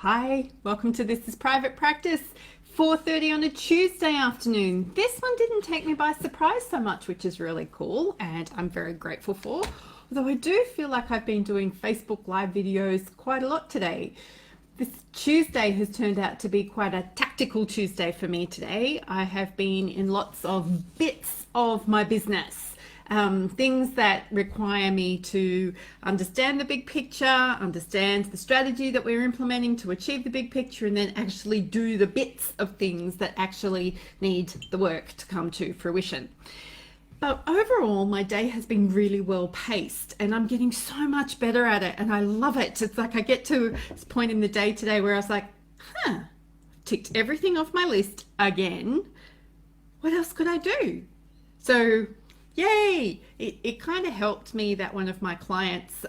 Hi, welcome to This is Private Practice, 4:30 on a Tuesday afternoon. This one didn't take me by surprise so much, which is really cool and I'm very grateful for. Although I do feel like I've been doing Facebook Live videos quite a lot today. This Tuesday has turned out to be quite a tactical Tuesday for me today. I have been in lots of bits of my business. Things that require me to understand the big picture, understand the strategy that we're implementing to achieve the big picture, and then actually do the bits of things that actually need the work to come to fruition. But overall, my day has been really well paced and I'm getting so much better at it and I love it. It's like I get to this point in the day today where I was like, ticked everything off my list again. What else could I do? So yay! It kind of helped me that one of my clients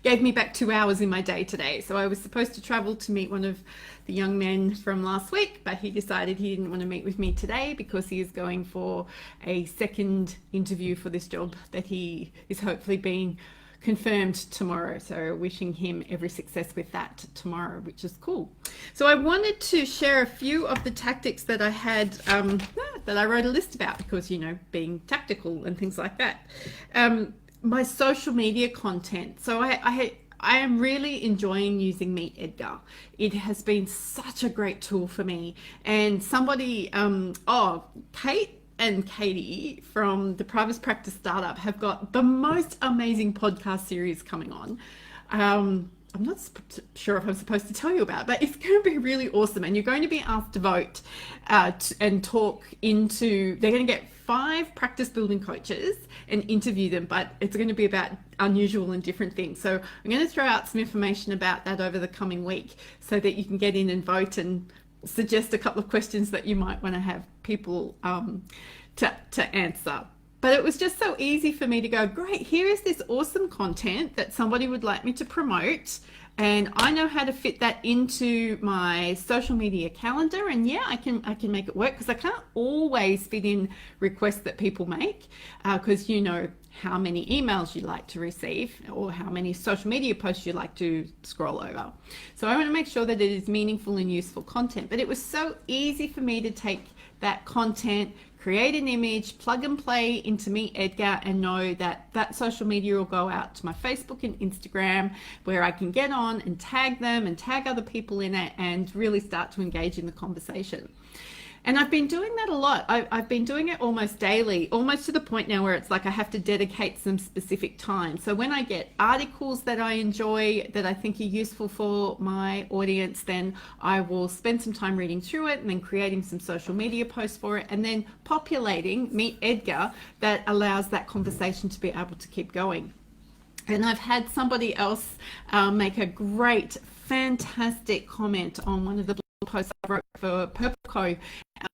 gave me back 2 hours in my day today. So I was supposed to travel to meet one of the young men from last week, but he decided he didn't want to meet with me today because he is going for a second interview for this job that he is hopefully being confirmed tomorrow. So wishing him every success with that tomorrow, which is cool. So I wanted to share a few of the tactics that I had that I wrote a list about because, you know, being tactical and things like that. My social media content. So I am really enjoying using Meet Edgar. It has been such a great tool for me. And somebody, Kate and Katie from the Private Practice Startup have got the most amazing podcast series coming on. I'm not sure if I'm supposed to tell you about it, but it's going to be really awesome. And you're going to be asked to vote and talk into, they're going to get 5 practice building coaches and interview them, but it's going to be about unusual and different things. So I'm going to throw out some information about that over the coming week so that you can get in and vote and suggest a couple of questions that you might want to have people to answer. But it was just so easy for me to go, great, here is this awesome content that somebody would like me to promote. And I know how to fit that into my social media calendar. And yeah, I can make it work because I can't always fit in requests that people make because you know how many emails you like to receive or how many social media posts you like to scroll over. So I want to make sure that it is meaningful and useful content. But it was so easy for me to take that content, create an image, plug and play into Meet Edgar and know that that social media will go out to my Facebook and Instagram where I can get on and tag them and tag other people in it and really start to engage in the conversation. And I've been doing that a lot. I've been doing it almost daily, almost to the point now where it's like I have to dedicate some specific time. So when I get articles that I enjoy, that I think are useful for my audience, then I will spend some time reading through it and then creating some social media posts for it and then populating Meet Edgar that allows that conversation to be able to keep going. And I've had somebody else make a great, fantastic comment on one of the posts I wrote for Purple Co.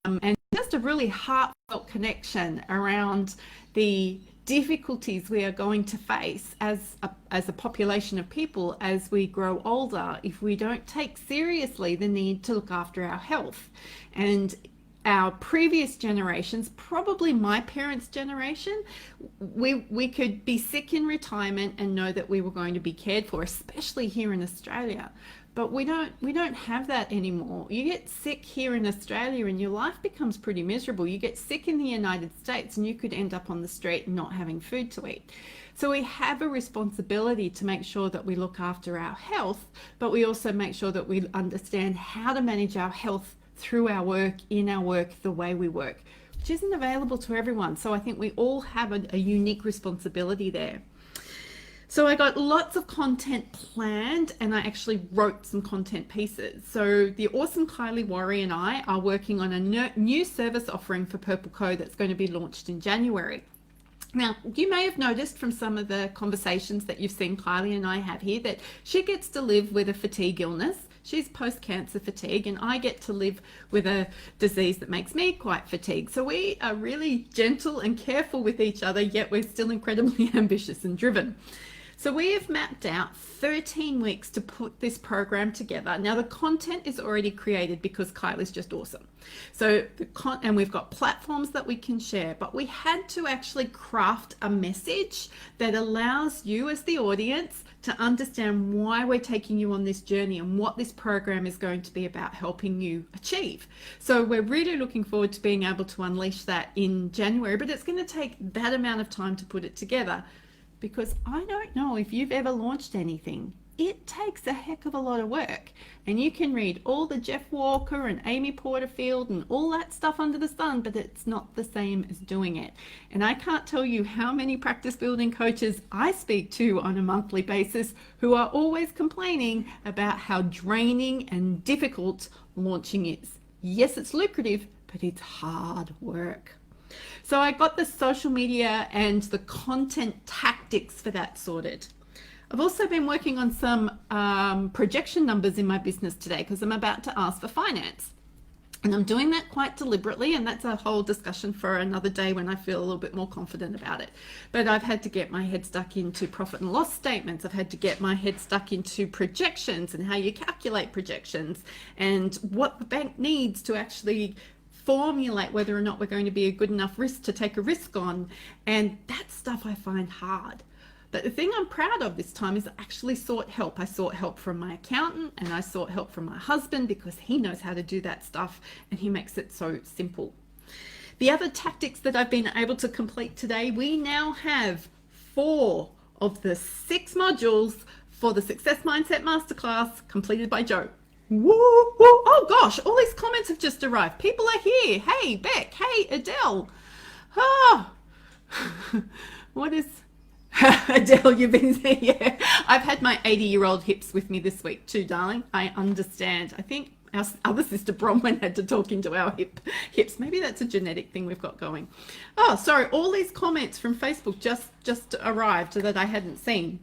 And just a really heartfelt connection around the difficulties we are going to face as a population of people as we grow older if we don't take seriously the need to look after our health. And our previous generations, probably my parents' generation, we could be sick in retirement and know that we were going to be cared for, especially here in Australia. But we don't have that anymore. You get sick here in Australia and your life becomes pretty miserable. You get sick in the United States and you could end up on the street and not having food to eat. So we have a responsibility to make sure that we look after our health, but we also make sure that we understand how to manage our health through our work, in our work, the way we work, which isn't available to everyone. So I think we all have a unique responsibility there. So I got lots of content planned and I actually wrote some content pieces. So the awesome Kylie Worry and I are working on a new service offering for Purple Co that's going to be launched in January. Now, you may have noticed from some of the conversations that you've seen Kylie and I have here that she gets to live with a fatigue illness. She's post-cancer fatigue and I get to live with a disease that makes me quite fatigued. So we are really gentle and careful with each other, yet we're still incredibly ambitious and driven. So we have mapped out 13 weeks to put this program together. Now the content is already created because Kylie's just awesome. So and we've got platforms that we can share, but we had to actually craft a message that allows you as the audience to understand why we're taking you on this journey and what this program is going to be about helping you achieve. So we're really looking forward to being able to unleash that in January, but it's going to take that amount of time to put it together. Because I don't know if you've ever launched anything. It takes a heck of a lot of work. And you can read all the Jeff Walker and Amy Porterfield and all that stuff under the sun, but it's not the same as doing it. And I can't tell you how many practice building coaches I speak to on a monthly basis who are always complaining about how draining and difficult launching is. Yes, it's lucrative, but it's hard work. So I got the social media and the content tactics for that sorted. I've also been working on some projection numbers in my business today because I'm about to ask for finance. And I'm doing that quite deliberately, and that's a whole discussion for another day when I feel a little bit more confident about it. But I've had to get my head stuck into profit and loss statements. I've had to get my head stuck into projections and how you calculate projections and what the bank needs to actually formulate whether or not we're going to be a good enough risk to take a risk on. And that stuff I find hard. But the thing I'm proud of this time is I actually sought help. I sought help from my accountant and I sought help from my husband because he knows how to do that stuff and he makes it so simple. The other tactics that I've been able to complete today, we now have 4 of the 6 modules for the Success Mindset Masterclass completed by Joe. Woo, woo. Oh gosh, all these comments have just arrived. People are here. Hey, Beck. Hey, Adele. Oh, what is... Adele, you've been there. Yeah, I've had my 80-year-old hips with me this week too, darling. I understand. I think our other sister Bronwyn had to talk into our hips. Maybe that's a genetic thing we've got going. Oh, sorry. All these comments from Facebook just arrived that I hadn't seen.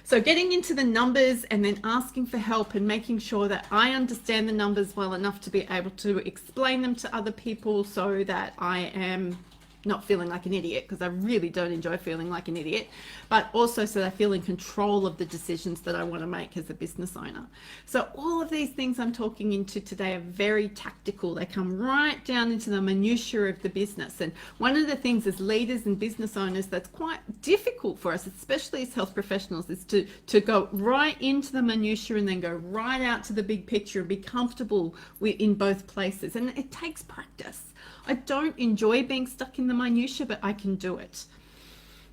So getting into the numbers and then asking for help and making sure that I understand the numbers well enough to be able to explain them to other people so that I am not feeling like an idiot, because I really don't enjoy feeling like an idiot, but also so that I feel in control of the decisions that I want to make as a business owner. So all of these things I'm talking into today are very tactical. They come right down into the minutiae of the business. And one of the things as leaders and business owners that's quite difficult for us, especially as health professionals, is to go right into the minutiae and then go right out to the big picture and be comfortable in both places. And it takes practice. I don't enjoy being stuck in the minutiae, but I can do it.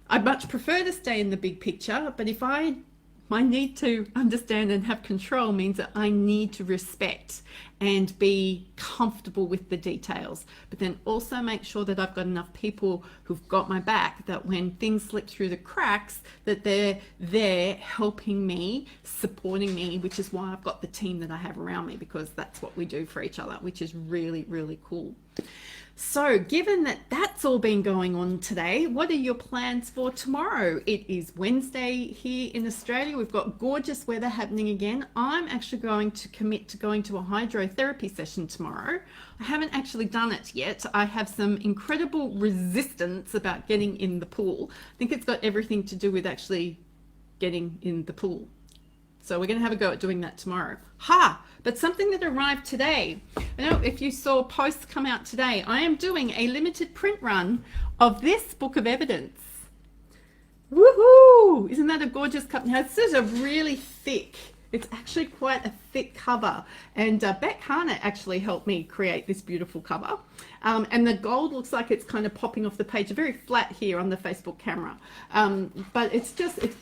I much prefer to stay in the big picture, but if my need to understand and have control means that I need to respect and be comfortable with the details, but then also make sure that I've got enough people who've got my back, that when things slip through the cracks, that they're there helping me, supporting me, which is why I've got the team that I have around me, because that's what we do for each other, which is really, really cool. So given that that's all been going on today, what are your plans for tomorrow? It is Wednesday here in Australia. We've got gorgeous weather happening again. I'm actually going to commit to going to a hydrotherapy session tomorrow. I haven't actually done it yet. I have some incredible resistance about getting in the pool. I think it's got everything to do with actually getting in the pool. So we're going to have a go at doing that tomorrow. But something that arrived today. I know if you saw posts come out today, I am doing a limited print run of this book of evidence. Woohoo! Isn't that a gorgeous cover? Now, this is a really thick, it's actually quite a thick cover. And Beck Harnett actually helped me create this beautiful cover. And the gold looks like it's kind of popping off the page. Very flat here on the Facebook camera. But it's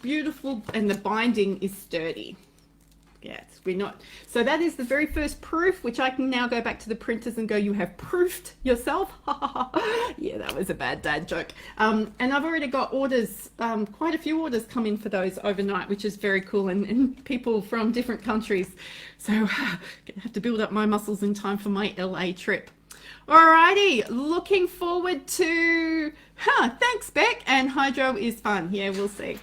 beautiful, and the binding is sturdy. Yes, we're not. So that is the very first proof, which I can now go back to the printers and go, you have proofed yourself. Yeah, that was a bad dad joke. And I've already got orders, quite a few orders come in for those overnight, which is very cool, and people from different countries. So I have to build up my muscles in time for my LA trip. Alrighty, looking forward to, thanks Beck, and hydro is fun. Yeah, we'll see.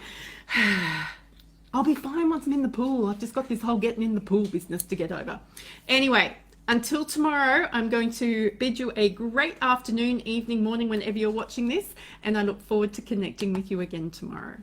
I'll be fine once I'm in the pool. I've just got this whole getting in the pool business to get over. Anyway, until tomorrow, I'm going to bid you a great afternoon, evening, morning, whenever you're watching this, and I look forward to connecting with you again tomorrow.